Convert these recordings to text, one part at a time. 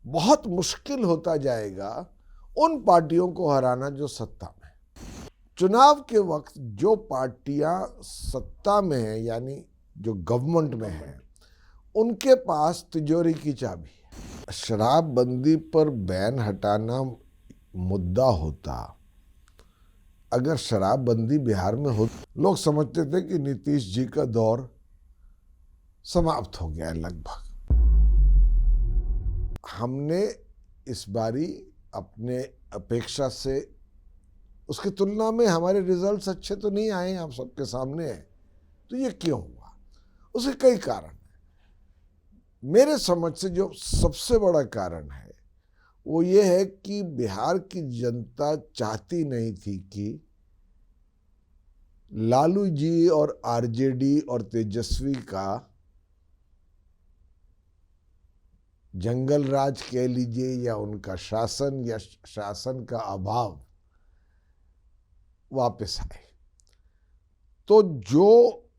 बहुत मुश्किल होता जाएगा उन पार्टियों को हराना जो सत्ता में। चुनाव के वक्त जो पार्टियां सत्ता में हैं, यानी जो गवर्नमेंट में हैं, उनके पास तिजोरी की चाबी है। शराबबंदी पर बैन हटाना मुद्दा होता, अगर शराबबंदी बिहार में हो, लोग समझते थे कि नीतीश जी का दौर समाप्त हो गया है लगभग। हमने इस बारी अपने अपेक्षा से, उसकी तुलना में हमारे रिजल्ट्स अच्छे तो नहीं आए, आप सबके सामने हैं। तो ये क्यों हुआ? उसके कई कारण हैं। मेरे समझ से जो सबसे बड़ा कारण है वो ये है कि बिहार की जनता चाहती नहीं थी कि लालू जी और आरजेडी और तेजस्वी का जंगल राज कह लीजिए या उनका शासन या शासन का अभाव वापस आए। तो जो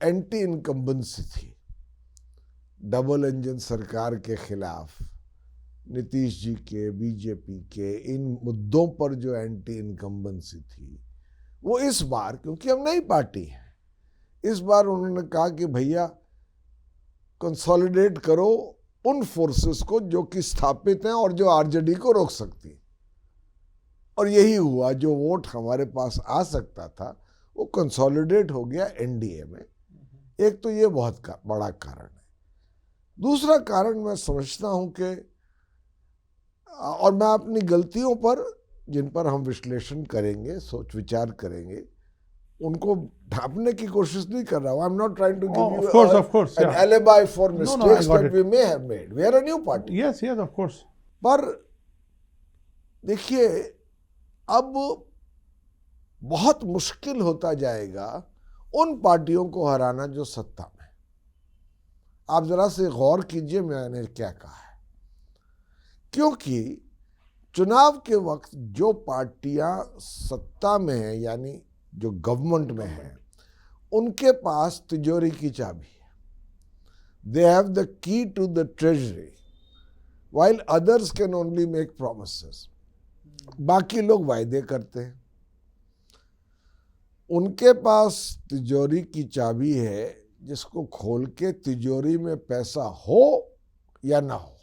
एंटी इनकम्बेंसी थी डबल इंजन सरकार के खिलाफ, नीतीश जी के, बीजेपी के, इन मुद्दों पर जो एंटी इनकम्बेंसी थी, वो इस बार, क्योंकि हम नई पार्टी हैं, इस बार उन्होंने कहा कि भैया कंसोलिडेट करो उन फोर्सेस को जो कि स्थापित हैं और जो आरजेडी को रोक सकती है। और यही हुआ, जो वोट हमारे पास आ सकता था वो कंसोलिडेट हो गया एनडीए में। एक तो ये बहुत बड़ा कारण है। दूसरा कारण मैं समझता हूं कि, और मैं अपनी गलतियों पर, जिन पर हम विश्लेषण करेंगे, सोच विचार करेंगे, उनको ढांपने की कोशिश नहीं कर रहा हूं। I am not trying to give you an alibi for mistakes that we may have made. We are a new party. Yes, of course. पर देखिए, अब बहुत मुश्किल होता जाएगा उन पार्टियों को हराना जो सत्ता में। आप जरा से गौर कीजिए मैंने क्या कहा है। क्योंकि चुनाव के वक्त जो पार्टियां सत्ता में हैं, यानी जो गवर्नमेंट में हैं, उनके पास तिजोरी की चाबी है। They have the key to the treasury, while others can only make promises. बाकी लोग वायदे करते हैं। उनके पास तिजोरी की चाबी है, जिसको खोल के तिजोरी में पैसा हो या ना हो,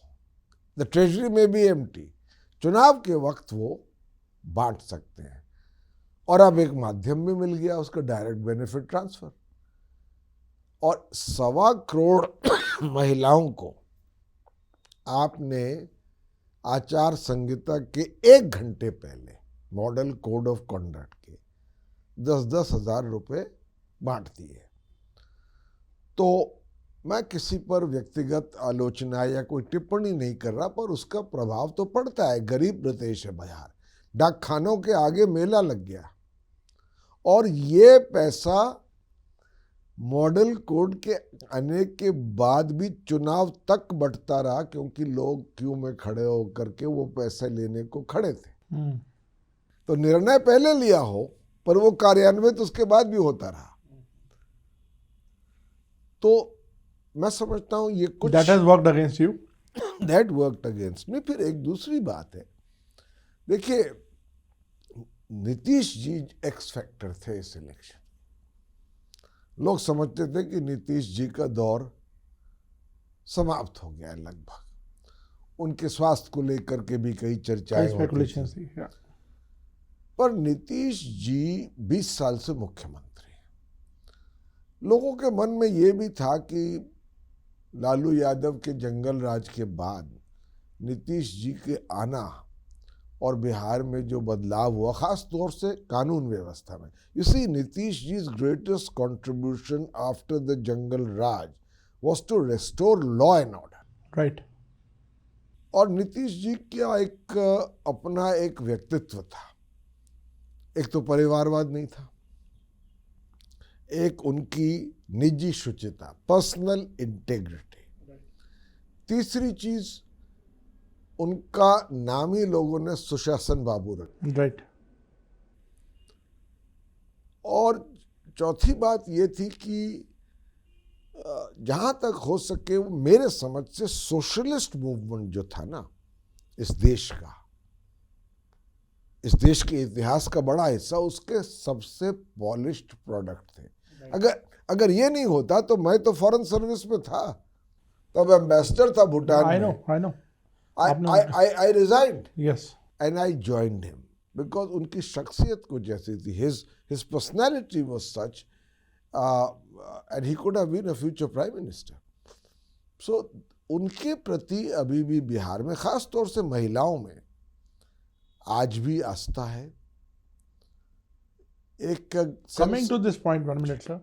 द ट्रेजरी में बी एम्प्टी, चुनाव के वक्त वो बांट सकते हैं। और अब एक माध्यम भी मिल गया उसका, डायरेक्ट बेनिफिट ट्रांसफर। और 1.25 करोड़ महिलाओं को आपने आचार संहिता के 1 घंटे पहले मॉडल कोड ऑफ कंडक्ट के 10-10 हजार रुपये बांट दिए। तो मैं किसी पर व्यक्तिगत आलोचना या कोई टिप्पणी नहीं कर रहा, पर उसका प्रभाव तो पड़ता है। गरीब प्रदेश है बिहार, डाक खानों के आगे मेला लग गया, और ये पैसा मॉडल कोड के आने के बाद भी चुनाव तक बंटता रहा, क्योंकि लोग क्यू में खड़े होकर के वो पैसे लेने को खड़े थे। तो निर्णय पहले लिया हो, पर वो कार्यान्वित उसके बाद भी होता रहा। तो मैं समझता हूं ये कुछ That has worked against you. That worked against me. फिर एक दूसरी बात है, देखिए, नीतीश जी एक्स फैक्टर थे इस इलेक्शन। लोग समझते थे कि नीतीश जी का दौर समाप्त हो गया है लगभग। उनके स्वास्थ्य को लेकर के भी कई चर्चाएं होती थी। पर नीतीश जी 20 साल से मुख्यमंत्री हैं। लोगों के मन में ये भी था कि लालू यादव के जंगल राज के बाद नीतीश जी के आना और बिहार में जो बदलाव हुआ, खास तौर से कानून व्यवस्था में, यू सी, नीतीश जी's greatest contribution after the jungle raj was to restore law and order. Right. और नीतीश जी का एक अपना एक व्यक्तित्व था। एक तो परिवारवाद नहीं था, एक उनकी निजी शुचिता, पर्सनल इंटेग्रिटी, तीसरी चीज उनका नाम ही लोगों ने सुशासन बाबू रखा। राइट। और चौथी बात ये थी कि जहां तक हो सके, मेरे समझ से सोशलिस्ट मूवमेंट जो था ना इस देश का, इस देश के इतिहास का बड़ा हिस्सा उसके सबसे पॉलिश्ड प्रोडक्ट थे। अगर ये नहीं होता तो मैं तो फॉरेन सर्विस में था, तब एम्बेसडर था भूटान में। I know. I resigned. Yes. And I joined him because उनकी शख्सियत कुछ ऐसी थी, his personality was such, and he could have been a future prime minister. So उनके प्रति अभी भी बिहार में, खास तौर से महिलाओं में, आज भी आस्था है। Coming to this point, 1 minute sir.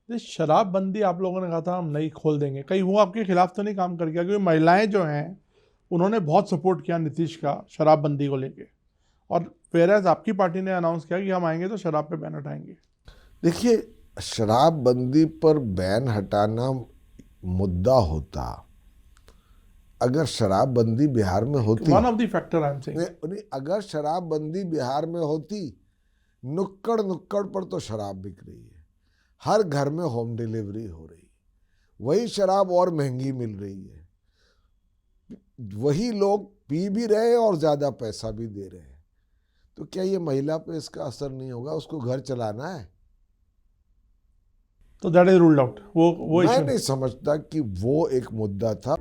this शराबबंदी आप लोगों ने कहा था हम नहीं खोल देंगे, कहीं वो आपके खिलाफ तो नहीं काम कर गया? क्योंकि महिलाएं जो हैं उन्होंने बहुत सपोर्ट किया नीतीश का शराबबंदी को लेके, और वेयरएज आपकी पार्टी ने अनाउंस किया कि हम आएंगे तो शराब पे बैन हटाएंगे। देखिए, शराबबंदी पर बैन हटाना मुद्दा होता अगर शराबबंदी बिहार में होती, one of the factor I am saying, अगर शराबबंदी बिहार में होती, नुक्कड़ नुक्कड़ पर तो शराब बिक रही है, हर घर में होम डिलीवरी हो रही है, वही शराब और महंगी मिल रही है, वही लोग पी भी रहे हैं और ज्यादा पैसा भी दे रहे हैं, तो क्या ये महिला पे इसका असर नहीं होगा? उसको घर चलाना है। तो दैट इज रूल्ड आउट। वो मैं नहीं समझता कि वो एक मुद्दा था।